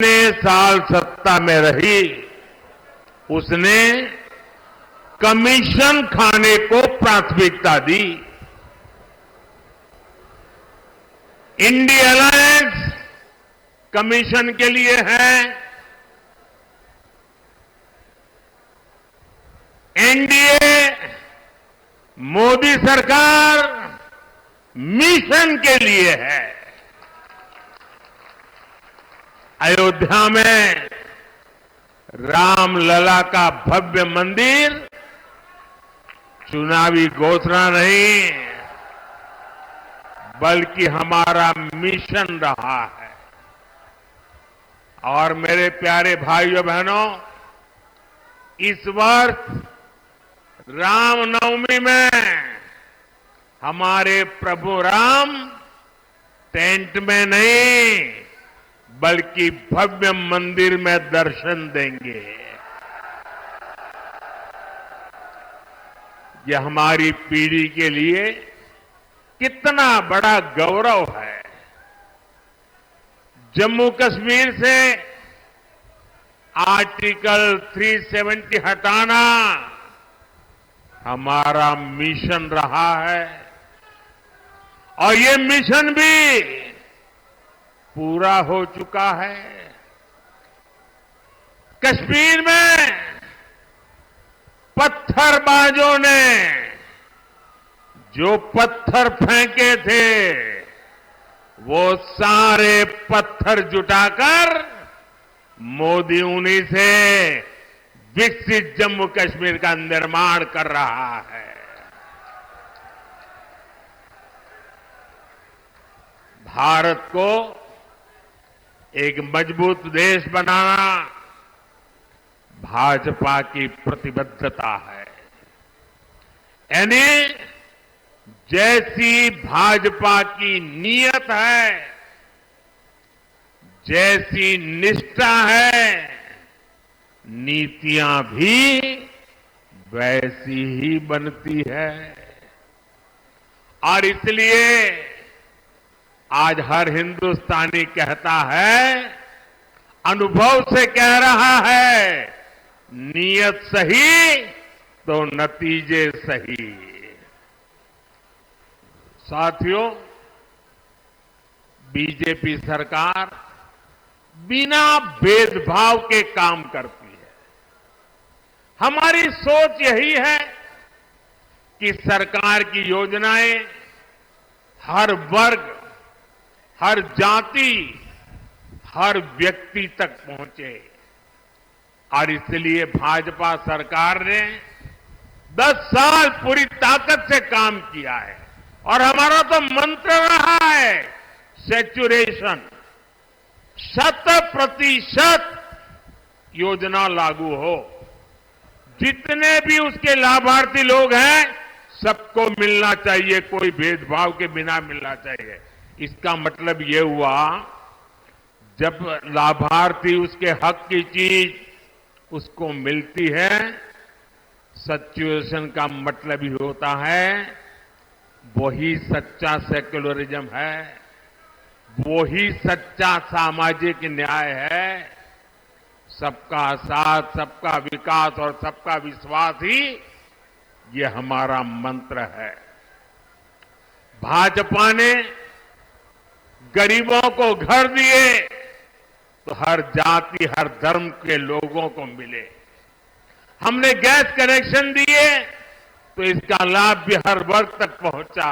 जितने साल सत्ता में रही उसने कमीशन खाने को प्राथमिकता दी। इंडी अलायंस कमीशन के लिए है, एनडीए मोदी सरकार मिशन के लिए है। अयोध्या में रामलला का भव्य मंदिर चुनावी घोषणा नहीं बल्कि हमारा मिशन रहा है। और मेरे प्यारे भाइयों बहनों, इस वर्ष रामनवमी में हमारे प्रभु राम टेंट में नहीं बल्कि भव्य मंदिर में दर्शन देंगे। यह हमारी पीढ़ी के लिए कितना बड़ा गौरव है। जम्मू कश्मीर से आर्टिकल 370 हटाना हमारा मिशन रहा है और ये मिशन भी पूरा हो चुका है। कश्मीर में पत्थरबाजों ने जो पत्थर फेंके थे वो सारे पत्थर जुटाकर मोदी उन्हीं से विकसित जम्मू कश्मीर का निर्माण कर रहा है। भारत को एक मजबूत देश बनाना भाजपा की प्रतिबद्धता है। यानी जैसी भाजपा की नीयत है, जैसी निष्ठा है, नीतियां भी वैसी ही बनती है। और इसलिए आज हर हिंदुस्तानी कहता है, अनुभव से कह रहा है, नीयत सही तो नतीजे सही। साथियों, बीजेपी सरकार बिना भेदभाव के काम करती है। हमारी सोच यही है कि सरकार की योजनाएं हर वर्ग, हर जाति, हर व्यक्ति तक पहुंचे। और इसलिए भाजपा सरकार ने 10 साल पूरी ताकत से काम किया है और हमारा तो मंत्र रहा है सैचुरेशन, 100% योजना लागू हो। जितने भी उसके लाभार्थी लोग हैं सबको मिलना चाहिए, कोई भेदभाव के बिना मिलना चाहिए। इसका मतलब ये हुआ, जब लाभार्थी उसके हक की चीज उसको मिलती है, सैचुरेशन का मतलब ही होता है वही सच्चा सेक्युलरिज्म है, वही सच्चा सामाजिक न्याय है। सबका साथ, सबका विकास और सबका विश्वास ही ये हमारा मंत्र है। भाजपा ने गरीबों को घर दिए तो हर जाति, हर धर्म के लोगों को मिले। हमने गैस कनेक्शन दिए तो इसका लाभ भी हर वर्ग तक पहुंचा।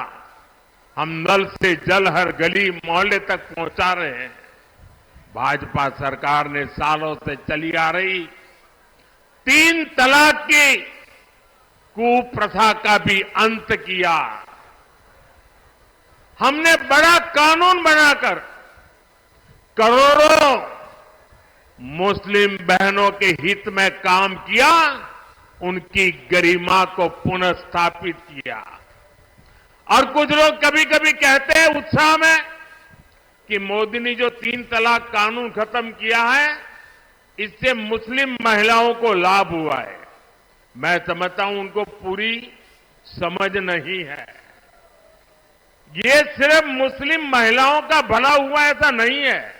हम नल से जल हर गली मोहल्ले तक पहुंचा रहे हैं। भाजपा सरकार ने सालों से चली आ रही 3 तलाक की कुप्रथा का भी अंत किया। हमने बड़ा कानून बनाकर करोड़ों मुस्लिम बहनों के हित में काम किया, उनकी गरिमा को पुनः स्थापित किया। और कुछ लोग कभी कभी कहते हैं उत्साह में कि मोदी ने जो 3 तलाक कानून खत्म किया है इससे मुस्लिम महिलाओं को लाभ हुआ है। मैं समझता हूं उनको पूरी समझ नहीं है। ये सिर्फ मुस्लिम महिलाओं का भला हुआ ऐसा नहीं है,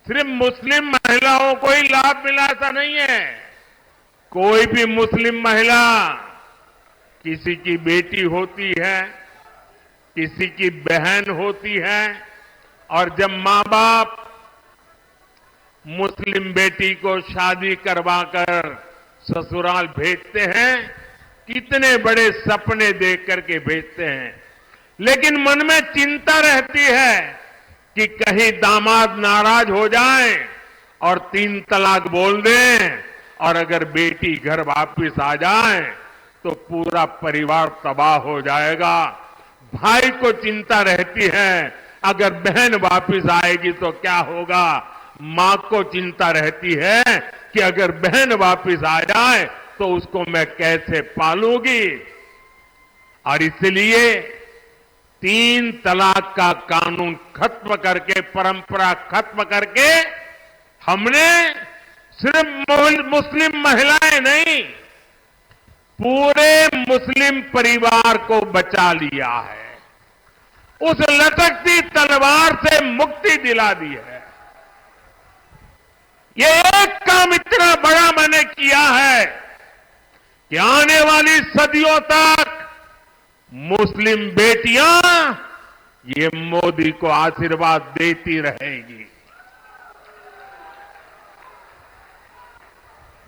सिर्फ मुस्लिम महिलाओं को ही लाभ मिला ऐसा नहीं है। कोई भी मुस्लिम महिला किसी की बेटी होती है, किसी की बहन होती है, और जब मां बाप मुस्लिम बेटी को शादी करवाकर ससुराल भेजते हैं, कितने बड़े सपने देख करके भेजते हैं, लेकिन मन में चिंता रहती है कि कहीं दामाद नाराज हो जाए और 3 तलाक बोल दें, और अगर बेटी घर वापस आ जाए तो पूरा परिवार तबाह हो जाएगा। भाई को चिंता रहती है अगर बहन वापस आएगी तो क्या होगा। मां को चिंता रहती है कि अगर बहन वापस आ जाए तो उसको मैं कैसे पालूंगी। और इसलिए 3 तलाक का कानून खत्म करके, परंपरा खत्म करके, हमने सिर्फ मुस्लिम महिलाएं नहीं, पूरे मुस्लिम परिवार को बचा लिया है। उस लटकती तलवार से मुक्ति दिला दी है। ये एक काम इतना बड़ा मैंने किया है कि आने वाली सदियों तक मुस्लिम बेटियां ये मोदी को आशीर्वाद देती रहेगी।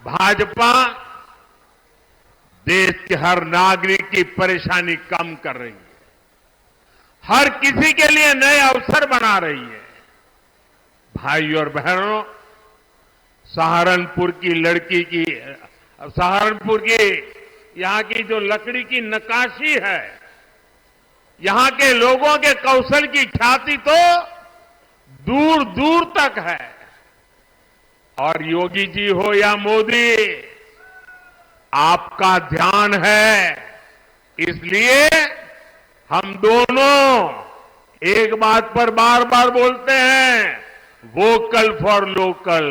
भाजपा देश के हर नागरिक की परेशानी कम कर रही है, हर किसी के लिए नए अवसर बना रही है। भाई और बहनों, सहारनपुर की लड़की की, सहारनपुर की यहां की जो लकड़ी की नक्काशी है, यहां के लोगों के कौशल की ख्याति तो दूर दूर तक है। और योगी जी हो या मोदी, आपका ध्यान है, इसलिए हम दोनों एक बात पर बार बार बोलते हैं, vocal for local,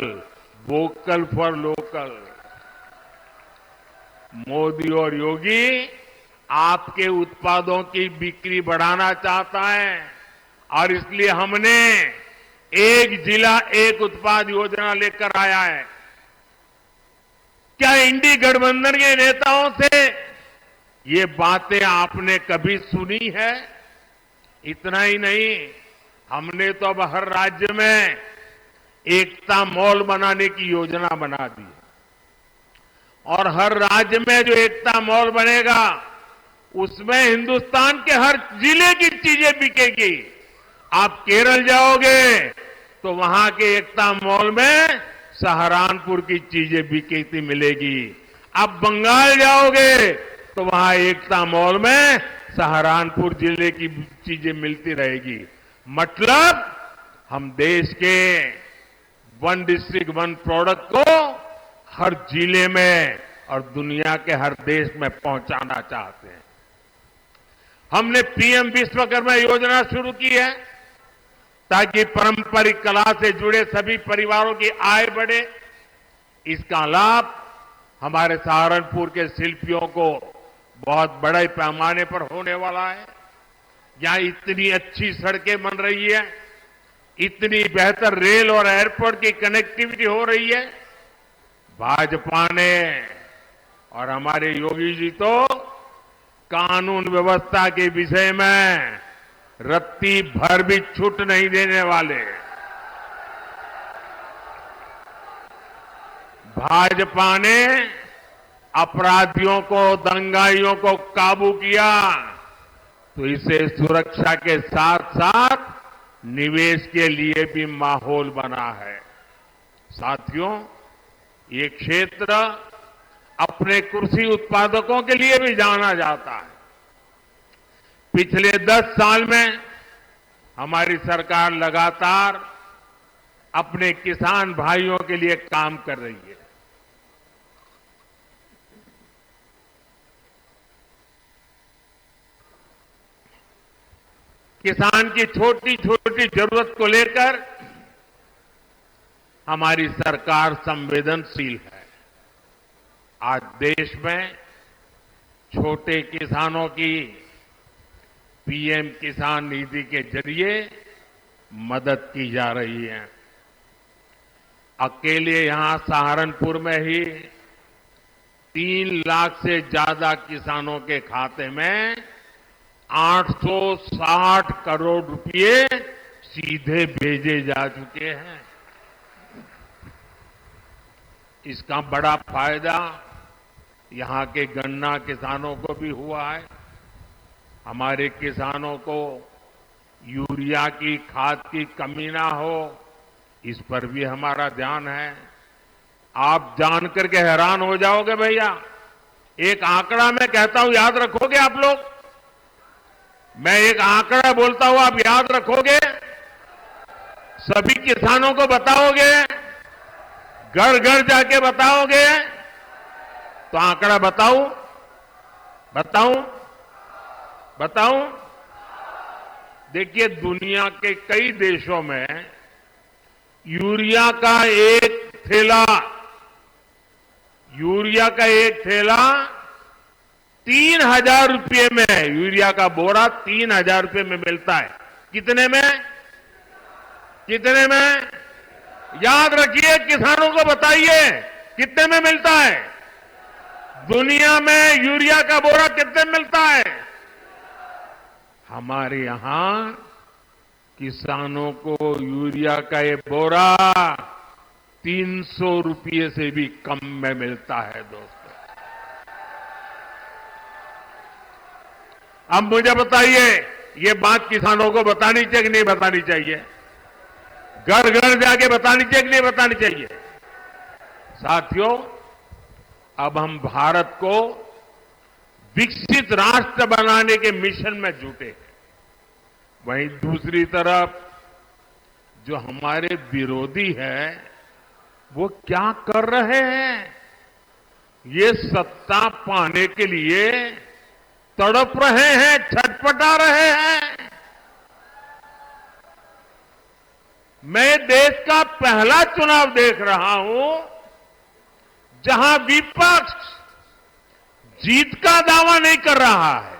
vocal for local. Modi और योगी आपके उत्पादों की बिक्री बढ़ाना चाहता है, और इसलिए हमने एक जिला एक उत्पाद योजना लेकर आया है। क्या इंडी गठबंधन के नेताओं से ये बातें आपने कभी सुनी है? इतना ही नहीं, हमने तो अब हर राज्य में एकता मॉल बनाने की योजना बना दी, और हर राज्य में जो एकता मॉल बनेगा उसमें हिंदुस्तान के हर जिले की चीजें बिकेगी। आप केरल जाओगे तो वहां के एकता मॉल में सहारनपुर की चीजें बिकती मिलेगी। आप बंगाल जाओगे तो वहां एकता मॉल में सहारनपुर जिले की चीजें मिलती रहेगी। मतलब हम देश के 1 डिस्ट्रिक्ट 1 प्रोडक्ट को हर जिले में और दुनिया के हर देश में पहुंचाना चाहते हैं। हमने पीएम विश्वकर्मा योजना शुरू की है ताकि पारंपरिक कला से जुड़े सभी परिवारों की आय बढ़े। इसका लाभ हमारे सहारनपुर के शिल्पियों को बहुत बड़े पैमाने पर होने वाला है। यहां इतनी अच्छी सड़कें बन रही है, इतनी बेहतर रेल और एयरपोर्ट की कनेक्टिविटी हो रही है। भाजपा ने और हमारे योगी जी तो कानून व्यवस्था के विषय में रत्ती भर भी छूट नहीं देने वाले। भाजपा ने अपराधियों को, दंगाइयों को काबू किया तो इसे सुरक्षा के साथ साथ निवेश के लिए भी माहौल बना है। साथियों, ये क्षेत्र अपने कृषि उत्पादकों के लिए भी जाना जाता है। पिछले 10 साल में हमारी सरकार लगातार अपने किसान भाइयों के लिए काम कर रही है। किसान की छोटी छोटी जरूरत को लेकर हमारी सरकार संवेदनशील है। आज देश में छोटे किसानों की पीएम किसान निधि के जरिए मदद की जा रही है। अकेले यहां सहारनपुर में ही 3 लाख से ज्यादा किसानों के खाते में 860 करोड़ रुपए सीधे भेजे जा चुके हैं। इसका बड़ा फायदा यहां के गन्ना किसानों को भी हुआ है। हमारे किसानों को यूरिया की खाद की कमी ना हो, इस पर भी हमारा ध्यान है। आप जानकर के हैरान हो जाओगे भैया, एक आंकड़ा मैं कहता हूं, याद रखोगे आप लोग? मैं एक आंकड़ा बोलता हूं, आप याद रखोगे? सभी किसानों को बताओगे? घर घर जाके बताओगे? तो आंकड़ा बताऊं? बताऊं? देखिए, दुनिया के कई देशों में यूरिया का एक थैला 3,000 रुपये में, यूरिया का बोरा 3,000 रुपये में मिलता है। कितने में? याद रखिए, किसानों को बताइए कितने में मिलता है। दुनिया में यूरिया का बोरा कितने में मिलता है? हमारे यहां किसानों को यूरिया का ये बोरा 300 रुपये से भी कम में मिलता है दोस्तों। अब मुझे बताइए, ये बात किसानों को बतानी चाहिए कि नहीं बतानी चाहिए? घर घर जाके बतानी चाहिए कि नहीं बतानी चाहिए? साथियों, अब हम भारत को विकसित राष्ट्र बनाने के मिशन में जुटे हैं। वहीं दूसरी तरफ जो हमारे विरोधी हैं, वो क्या कर रहे हैं? ये सत्ता पाने के लिए तड़प रहे हैं, छटपटा रहे हैं। मैं देश का पहला चुनाव देख रहा हूं जहां विपक्ष जीत का दावा नहीं कर रहा है।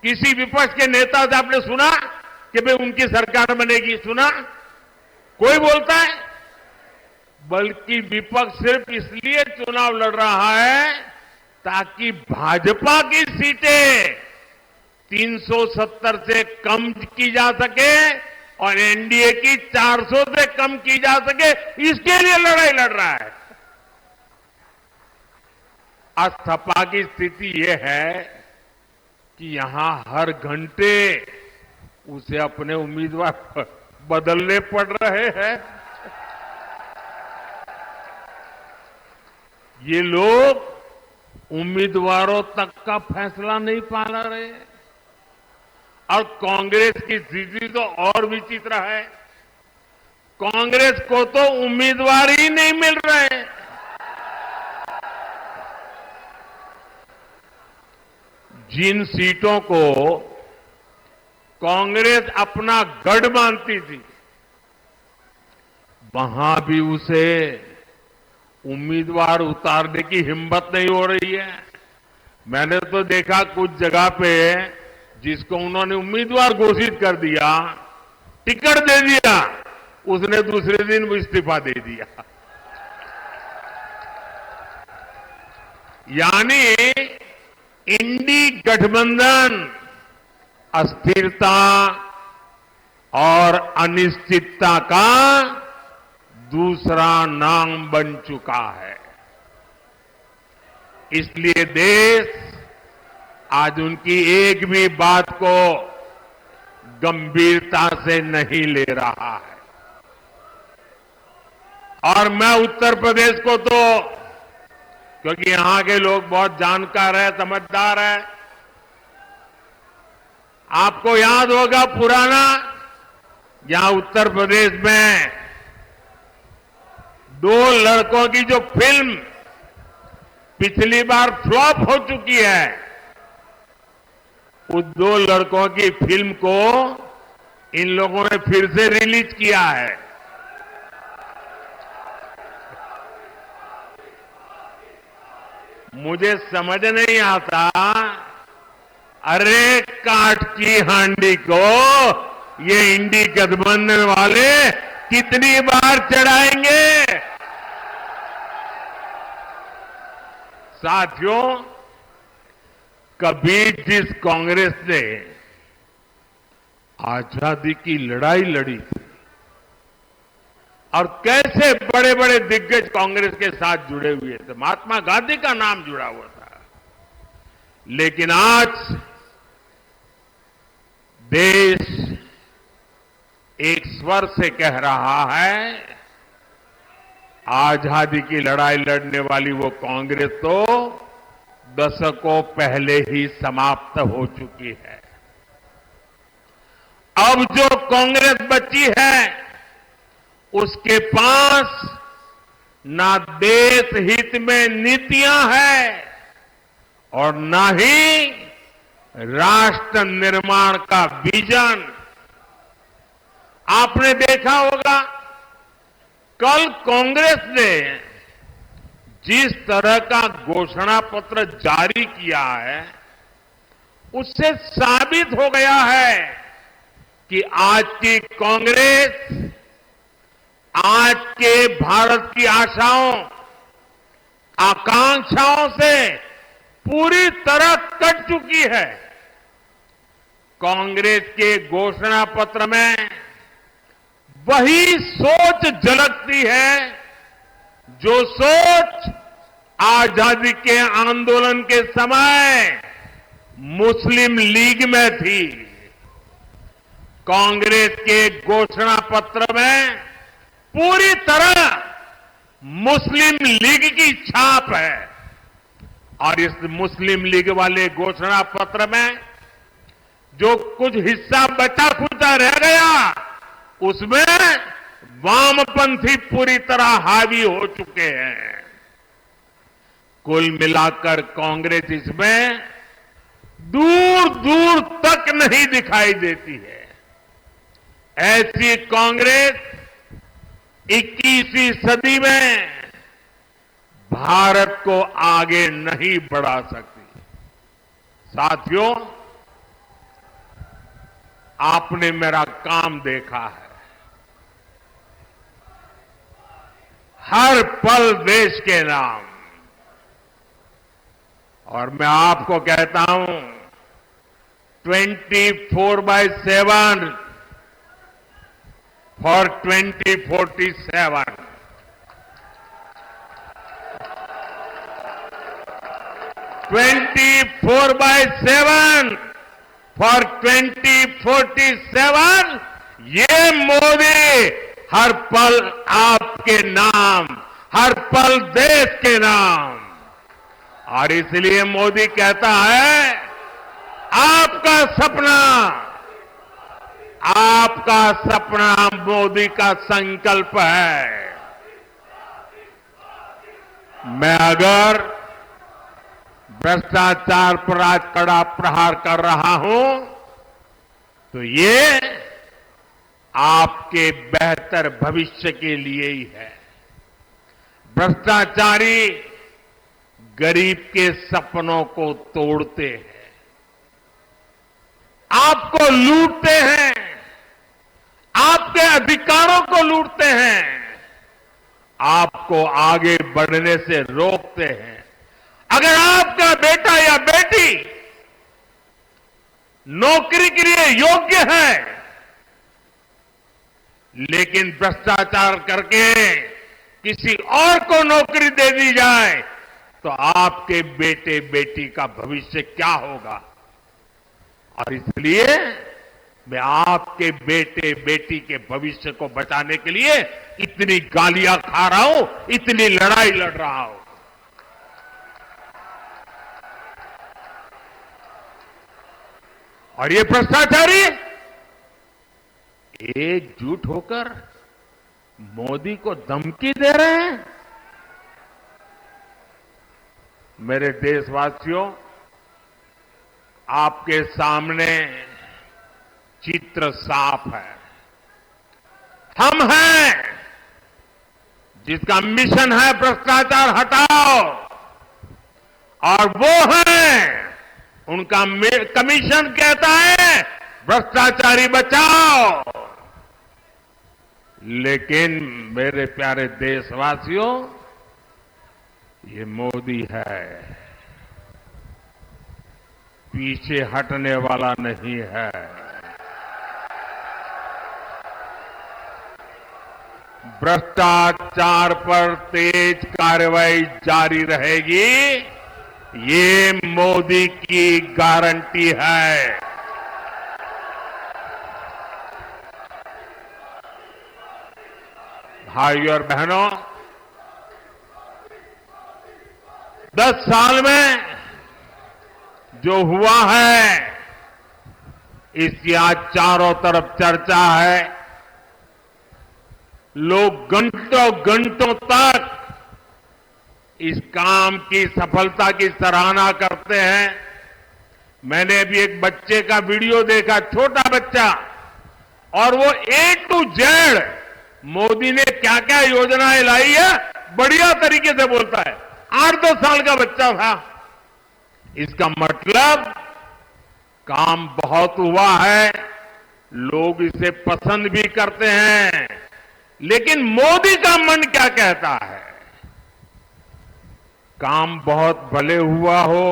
किसी विपक्ष के नेता से आपने सुना कि भाई उनकी सरकार बनेगी? सुना? कोई बोलता है? बल्कि विपक्ष सिर्फ इसलिए चुनाव लड़ रहा है ताकि भाजपा की सीटें 370 से कम की जा सके और एनडीए की 400 से कम की जा सके, इसके लिए लड़ाई लड़ रहा है। आज सपा की स्थिति यह है कि यहां हर घंटे उसे अपने उम्मीदवार बदलने पड़ रहे हैं। ये लोग उम्मीदवारों तक का फैसला नहीं पा रहे। और कांग्रेस की स्थिति तो और विचित्र है। कांग्रेस को तो उम्मीदवार ही नहीं मिल रहे। जिन सीटों को कांग्रेस अपना गढ़ मानती थी, वहां भी उसे उम्मीदवार उतारने की हिम्मत नहीं हो रही है। मैंने तो देखा कुछ जगह पे जिसको उन्होंने उम्मीदवार घोषित कर दिया, टिकट दे दिया, उसने दूसरे दिन वो इस्तीफा दे दिया। यानी इंडी गठबंधन अस्थिरता और अनिश्चितता का दूसरा नाम बन चुका है। इसलिए देश आज उनकी एक भी बात को गंभीरता से नहीं ले रहा है। और मैं उत्तर प्रदेश को तो, क्योंकि यहां के लोग बहुत जानकार है, समझदार है, आपको याद होगा पुराना, यहां उत्तर प्रदेश में 2 लड़कों की जो फिल्म पिछली बार फ्लॉप हो चुकी है, उस 2 लड़कों की फिल्म को इन लोगों ने फिर से रिलीज किया है। मुझे समझ नहीं आता, अरे काठ की हांडी को ये इंडी गठबंधन वाले कितनी बार चढ़ाएंगे? साथियों, कभी जिस कांग्रेस ने आजादी की लड़ाई लड़ी थी और कैसे बड़े बड़े दिग्गज कांग्रेस के साथ जुड़े हुए थे, महात्मा गांधी का नाम जुड़ा हुआ था, लेकिन आज देश एक स्वर से कह रहा है, आजादी की लड़ाई लड़ने वाली वो कांग्रेस तो दशकों पहले ही समाप्त हो चुकी है। अब जो कांग्रेस बची है उसके पास ना देश हित में नीतियां हैं और ना ही राष्ट्र निर्माण का विजन। आपने देखा होगा, कल कांग्रेस ने जिस तरह का घोषणा पत्र जारी किया है, उससे साबित हो गया है कि आज की कांग्रेस आज के भारत की आशाओं, आकांक्षाओं से पूरी तरह कट चुकी है। कांग्रेस के घोषणा पत्र में वही सोच झलकती है जो सोच आजादी के आंदोलन के समय मुस्लिम लीग में थी। कांग्रेस के घोषणा पत्र में पूरी तरह मुस्लिम लीग की छाप है और इस मुस्लिम लीग वाले घोषणा पत्र में जो कुछ हिस्सा बचा खुचा रह गया, उसमें वामपंथी पूरी तरह हावी हो चुके हैं। कुल मिलाकर कांग्रेस इसमें दूर दूर तक नहीं दिखाई देती है। ऐसी कांग्रेस 21वीं सदी में भारत को आगे नहीं बढ़ा सकती। साथियों, आपने मेरा काम देखा है। हर पल देश के नाम, और मैं आपको कहता हूं 24/7 फॉर 2047। 24/7 फॉर 2047। ये मोदी हर पल आपके नाम, हर पल देश के नाम। और इसलिए मोदी कहता है, आपका सपना मोदी का संकल्प है। मैं अगर भ्रष्टाचार पर आज कड़ा प्रहार कर रहा हूं तो ये आपके बेहतर भविष्य के लिए ही है। भ्रष्टाचारी गरीब के सपनों को तोड़ते हैं, आपको लूटते हैं, आपके अधिकारों को लूटते हैं, आपको आगे बढ़ने से रोकते हैं। अगर आपका बेटा या बेटी नौकरी के लिए योग्य है, लेकिन भ्रष्टाचार करके किसी और को नौकरी दे दी जाए, तो आपके बेटे बेटी का भविष्य क्या होगा? और इसलिए मैं आपके बेटे बेटी के भविष्य को बचाने के लिए इतनी गालियां खा रहा हूं, इतनी लड़ाई लड़ रहा हूं। और ये भ्रष्टाचारी एकजुट होकर मोदी को धमकी दे रहे हैं। मेरे देशवासियों, आपके सामने चित्र साफ है। हम हैं जिसका मिशन है भ्रष्टाचार हटाओ, और वो है उनका कमीशन कहता है भ्रष्टाचारी बचाओ। लेकिन मेरे प्यारे देशवासियों, ये मोदी है, पीछे हटने वाला नहीं है। भ्रष्टाचार पर तेज कार्रवाई जारी रहेगी, ये मोदी की गारंटी है। भाइयों और बहनों, 10 साल में जो हुआ है, इसकी आज चारों तरफ चर्चा है। लोग घंटों घंटों तक इस काम की सफलता की सराहना करते हैं। मैंने अभी एक बच्चे का वीडियो देखा, छोटा बच्चा, और वो A to Z मोदी ने क्या क्या योजनाएं लाई है बढ़िया तरीके से बोलता है। 8-10 साल का बच्चा था। इसका मतलब काम बहुत हुआ है, लोग इसे पसंद भी करते हैं। लेकिन मोदी का मन क्या कहता है? काम बहुत भले हुआ हो,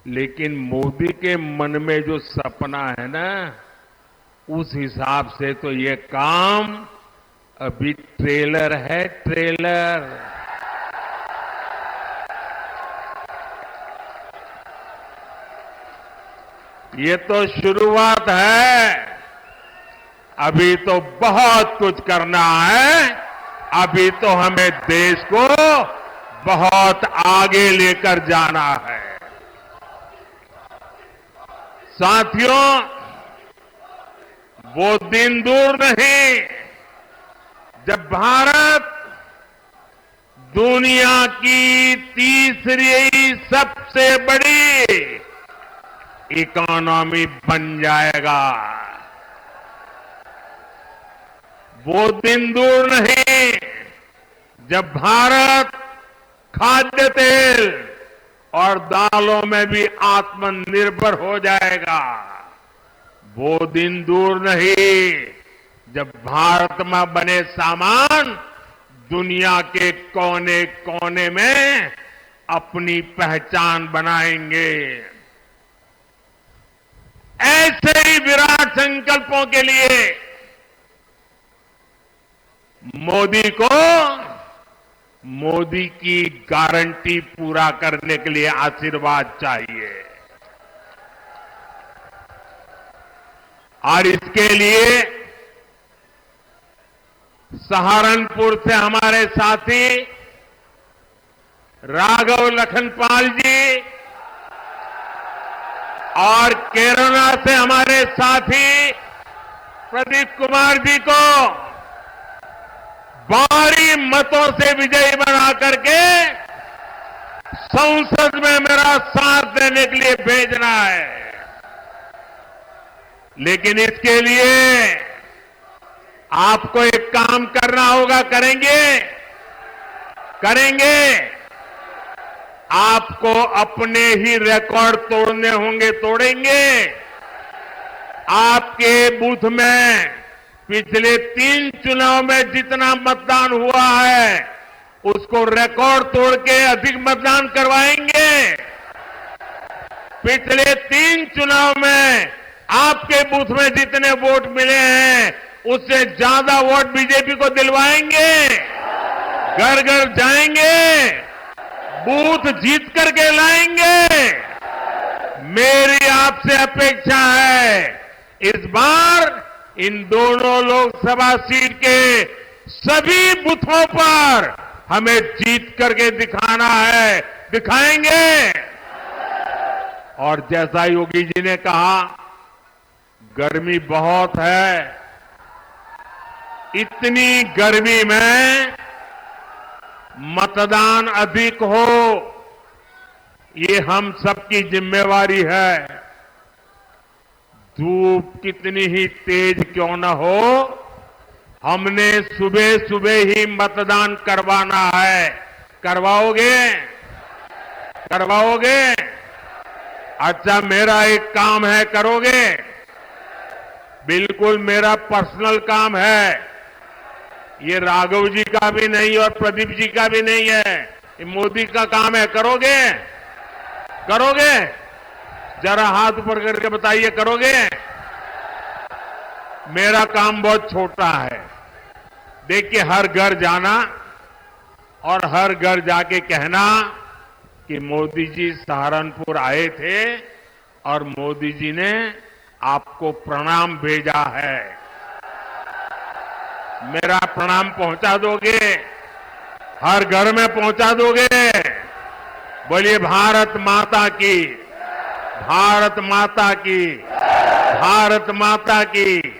लेकिन मोदी के मन में जो सपना है ना, उस हिसाब से तो ये काम अभी ट्रेलर है, ट्रेलर। ये तो शुरुआत है, अभी तो बहुत कुछ करना है। अभी तो हमें देश को बहुत आगे लेकर जाना है। साथियों, वो दिन दूर नहीं जब भारत दुनिया की तीसरी सबसे बड़ी इकोनॉमी बन जाएगा। वो दिन दूर नहीं जब भारत खाद्य तेल और दालों में भी आत्मनिर्भर हो जाएगा। वो दिन दूर नहीं जब भारत में बने सामान दुनिया के कोने कोने में अपनी पहचान बनाएंगे। ऐसे ही विराट संकल्पों के लिए मोदी को मोदी की गारंटी पूरा करने के लिए आशीर्वाद चाहिए। और इसके लिए सहारनपुर से हमारे साथी राघव लखनपाल जी और केरला से हमारे साथी प्रदीप कुमार जी को भारी मतों से विजयी बना करके संसद में मेरा साथ देने के लिए भेजना है। लेकिन इसके लिए आपको एक काम करना होगा। करेंगे। आपको अपने ही रिकॉर्ड तोड़ने होंगे, तोड़ेंगे। आपके बूथ में पिछले 3 चुनाव में जितना मतदान हुआ है, उसको रिकॉर्ड तोड़ के अधिक मतदान करवाएंगे। पिछले 3 चुनाव में आपके बूथ में जितने वोट मिले हैं, उससे ज्यादा वोट बीजेपी को दिलवाएंगे। घर घर जाएंगे, बूथ जीत करके लाएंगे। मेरी आपसे अपेक्षा है, इस बार इन दोनों लोकसभा सीट के सभी बूथों पर हमें जीत करके दिखाना है, दिखाएंगे। और जैसा योगी जी ने कहा, गर्मी बहुत है। इतनी गर्मी में मतदान अधिक हो, ये हम सबकी जिम्मेवारी है। धूप कितनी ही तेज क्यों न हो, हमने सुबह सुबह ही मतदान करवाना है। करवाओगे? अच्छा, मेरा एक काम है, करोगे? बिल्कुल मेरा पर्सनल काम है। ये राघव जी का भी नहीं और प्रदीप जी का भी नहीं है, ये मोदी का काम है, करोगे? करोगे? जरा हाथ ऊपर करके बताइए, करोगे? मेरा काम बहुत छोटा है। देखिए, हर घर जाना और हर घर जाके कहना कि मोदी जी सहारनपुर आए थे और मोदी जी ने आपको प्रणाम भेजा है। मेरा प्रणाम पहुंचा दोगे? हर घर में पहुंचा दोगे? बोलिए भारत माता की, भारत माता की, भारत माता की।